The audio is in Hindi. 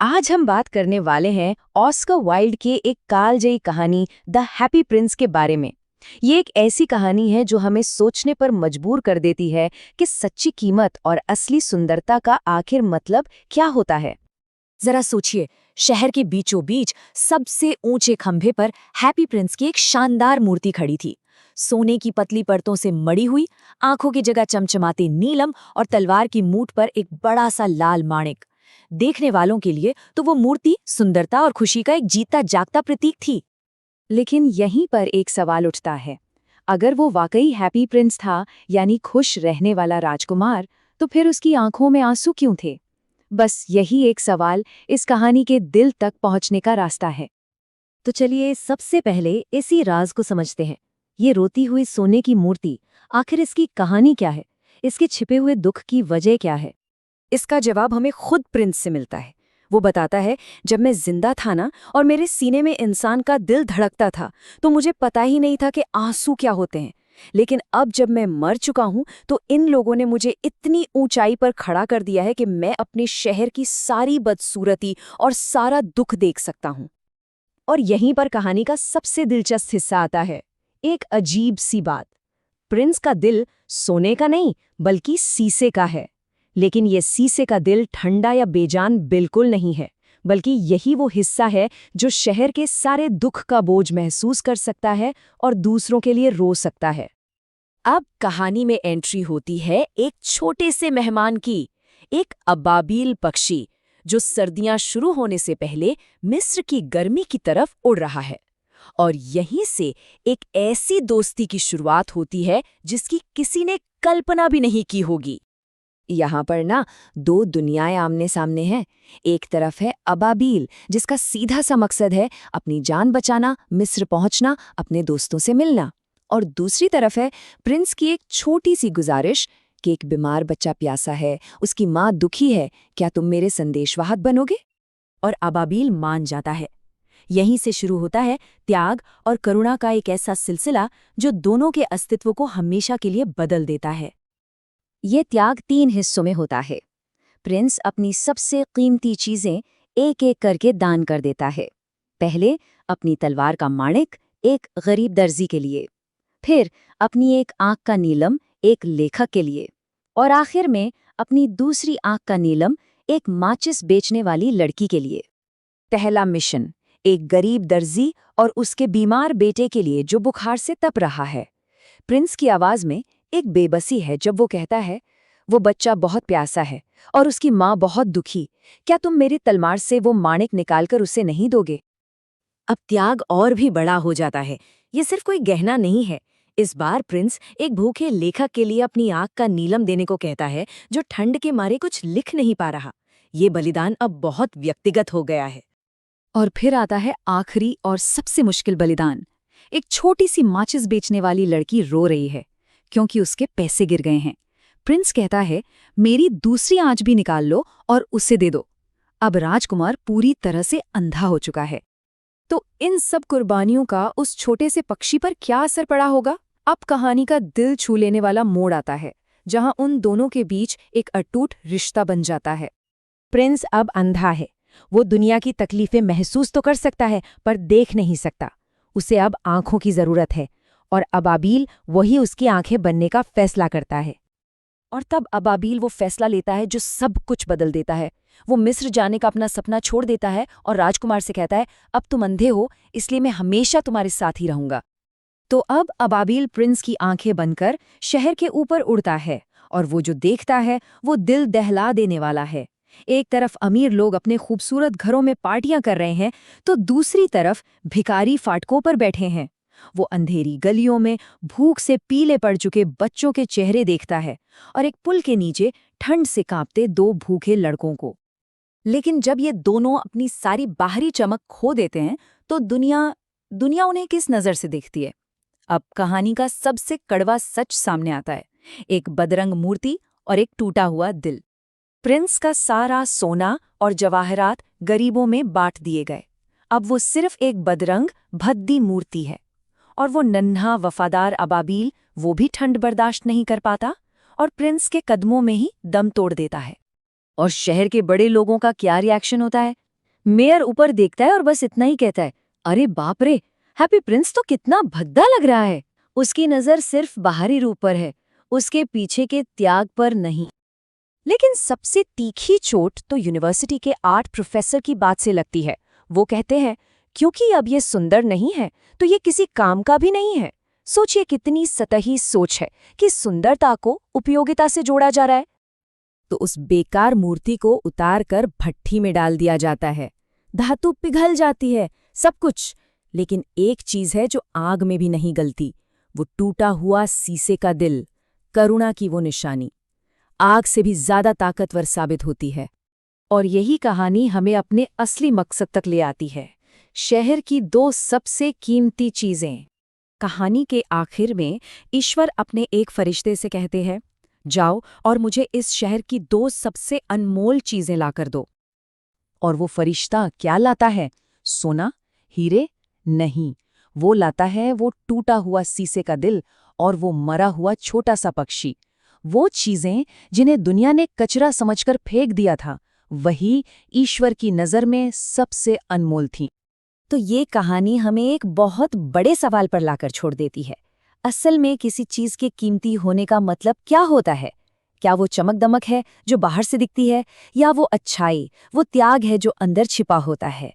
आज हम बात करने वाले हैं ऑस्कर वाइल्ड की एक कालजयी कहानी द हैप्पी प्रिंस के बारे में। ये एक ऐसी कहानी है जो हमें सोचने पर मजबूर कर देती है कि सच्ची कीमत और असली सुंदरता का आखिर मतलब क्या होता है। जरा सोचिए, शहर के बीचों बीच सबसे ऊंचे खंभे पर हैप्पी प्रिंस की एक शानदार मूर्ति खड़ी थी। सोने की पतली परतों से मड़ी हुई, आंखों की जगह चमचमाते नीलम और तलवार की मूठ पर एक बड़ा सा लाल माणिक। देखने वालों के लिए तो वो मूर्ति सुंदरता और खुशी का एक जीता जागता प्रतीक थी। लेकिन यहीं पर एक सवाल उठता है, अगर वो वाकई हैप्पी प्रिंस था, यानी खुश रहने वाला राजकुमार, तो फिर उसकी आंखों में आंसू क्यों थे? बस यही एक सवाल इस कहानी के दिल तक पहुंचने का रास्ता है। तो चलिए सबसे पहले इसी राज को समझते हैं। ये रोती हुई सोने की मूर्ति, आखिर इसकी कहानी क्या है? इसके छिपे हुए दुख की वजह क्या है? इसका जवाब हमें खुद प्रिंस से मिलता है। वो बताता है, जब मैं जिंदा था ना और मेरे सीने में इंसान का दिल धड़कता था, तो मुझे पता ही नहीं था कि आंसू क्या होते हैं। लेकिन अब जब मैं मर चुका हूं, तो इन लोगों ने मुझे इतनी ऊंचाई पर खड़ा कर दिया है कि मैं अपने शहर की सारी बदसूरती और सारा दुख देख सकता हूं। और यहीं पर कहानी का सबसे दिलचस्प हिस्सा आता है, एक अजीब सी बात। प्रिंस का दिल सोने का नहीं, बल्कि शीशे का है। लेकिन ये शीशे का दिल ठंडा या बेजान बिल्कुल नहीं है, बल्कि यही वो हिस्सा है जो शहर के सारे दुख का बोझ महसूस कर सकता है और दूसरों के लिए रो सकता है। अब कहानी में एंट्री होती है एक छोटे से मेहमान की, एक अबाबील पक्षी जो सर्दियां शुरू होने से पहले मिस्र की गर्मी की तरफ उड़ रहा है। और यहीं से एक ऐसी दोस्ती की शुरुआत होती है जिसकी किसी ने कल्पना भी नहीं की होगी। यहाँ पर ना दो दुनियाएं आमने सामने हैं। एक तरफ है अबाबील, जिसका सीधा सा मकसद है अपनी जान बचाना, मिस्र पहुंचना, अपने दोस्तों से मिलना। और दूसरी तरफ है प्रिंस की एक छोटी सी गुजारिश कि एक बीमार बच्चा प्यासा है, उसकी माँ दुखी है, क्या तुम मेरे संदेशवाहक बनोगे? और अबाबील मान जाता है। यहीं से शुरू होता है त्याग और करुणा का एक ऐसा सिलसिला जो दोनों के अस्तित्व को हमेशा के लिए बदल देता है। ये त्याग 3 हिस्सों में होता है। प्रिंस अपनी सबसे कीमती चीजें एक एक करके दान कर देता है। पहले अपनी तलवार का माणिक एक गरीब दर्जी के लिए, फिर अपनी एक आंख का नीलम एक लेखक के लिए, और आखिर में अपनी दूसरी आंख का नीलम एक माचिस बेचने वाली लड़की के लिए। पहला मिशन एक गरीब दर्जी और उसके बीमार बेटे के लिए जो बुखार से तप रहा है। प्रिंस की आवाज में एक बेबसी है जब वो कहता है, वो बच्चा बहुत प्यासा है और उसकी माँ बहुत दुखी, क्या तुम मेरी तलवार से वो माणिक निकालकर उसे नहीं दोगे? अब त्याग और भी बड़ा हो जाता है। ये सिर्फ कोई गहना नहीं है। इस बार प्रिंस एक भूखे लेखक के लिए अपनी आंख का नीलम देने को कहता है, जो ठंड के मारे कुछ लिख नहीं पा रहा। ये बलिदान अब बहुत व्यक्तिगत हो गया है। और फिर आता है आखिरी और सबसे मुश्किल बलिदान। एक छोटी सी माचिस बेचने वाली लड़की रो रही है क्योंकि उसके पैसे गिर गए हैं। प्रिंस कहता है, मेरी दूसरी आंच भी निकाल लो और उसे दे दो। अब राजकुमार पूरी तरह से अंधा हो चुका है। तो इन सब कुर्बानियों का उस छोटे से पक्षी पर क्या असर पड़ा होगा? अब कहानी का दिल छू लेने वाला मोड़ आता है, जहां उन दोनों के बीच एक अटूट रिश्ता बन जाता है। प्रिंस अब अंधा है। वो दुनिया की तकलीफें महसूस तो कर सकता है, पर देख नहीं सकता। उसे अब आंखों की जरूरत है, और अबाबील वही उसकी आंखें बनने का फैसला करता है। और तब अबाबील वो फैसला लेता है जो सब कुछ बदल देता है। वो मिस्र जाने का अपना सपना छोड़ देता है और राजकुमार से कहता है, अब तुम अंधे हो, इसलिए मैं हमेशा तुम्हारे साथ ही रहूंगा। तो अब अबाबील प्रिंस की आंखें बनकर शहर के ऊपर उड़ता है, और वो जो देखता है वो दिल दहला देने वाला है। एक तरफ अमीर लोग अपने खूबसूरत घरों में पार्टियां कर रहे हैं, तो दूसरी तरफ भिखारी फाटकों पर बैठे हैं। वो अंधेरी गलियों में भूख से पीले पड़ चुके बच्चों के चेहरे देखता है, और एक पुल के नीचे ठंड से कांपते 2 भूखे लड़कों को। लेकिन जब ये दोनों अपनी सारी बाहरी चमक खो देते हैं, तो दुनिया उन्हें किस नज़र से देखती है? अब कहानी का सबसे कड़वा सच सामने आता है, एक बदरंग मूर्ति और एक टूटा हुआ दिल। प्रिंस का सारा सोना और जवाहरात गरीबों में बांट दिए गए। अब वो सिर्फ एक बदरंग भद्दी मूर्ति है। और वो नन्हा वफादार अबाबील, वो भी ठंड बर्दाश्त नहीं कर पाता और प्रिंस के कदमों में ही दम तोड़ देता है। और शहर के बड़े लोगों का क्या रिएक्शन होता है? मेयर ऊपर देखता है और बस इतना ही कहता है, अरे बाप रे, हैप्पी प्रिंस तो कितना भद्दा लग रहा है। उसकी नजर सिर्फ बाहरी रूप पर है, उसके पीछे के त्याग पर नहीं। लेकिन सबसे तीखी चोट तो यूनिवर्सिटी के आर्ट प्रोफेसर की बात से लगती है। वो कहते हैं, क्योंकि अब ये सुंदर नहीं है तो ये किसी काम का भी नहीं है। सोचिए कितनी सतही सोच है कि सुंदरता को उपयोगिता से जोड़ा जा रहा है। तो उस बेकार मूर्ति को उतार कर भट्ठी में डाल दिया जाता है। धातु पिघल जाती है, सब कुछ। लेकिन एक चीज है जो आग में भी नहीं गलती, वो टूटा हुआ शीशे का दिल, करुणा की वो निशानी। आग से भी ज्यादा ताकतवर साबित होती है। और यही कहानी हमें अपने असली मकसद तक ले आती है, शहर की दो सबसे कीमती चीजें। कहानी के आखिर में ईश्वर अपने एक फरिश्ते से कहते हैं, जाओ और मुझे इस शहर की दो सबसे अनमोल चीजें लाकर दो। और वो फरिश्ता क्या लाता है? सोना, हीरे? नहीं, वो लाता है वो टूटा हुआ शीशे का दिल और वो मरा हुआ छोटा सा पक्षी। वो चीजें जिन्हें दुनिया ने कचरा समझकर फेंक दिया था, वही ईश्वर की नज़र में सबसे अनमोल थीं। तो ये कहानी हमें एक बहुत बड़े सवाल पर लाकर छोड़ देती है। असल में किसी चीज के कीमती होने का मतलब क्या होता है? क्या वो चमक दमक है जो बाहर से दिखती है, या वो अच्छाई, वो त्याग है जो अंदर छिपा होता है?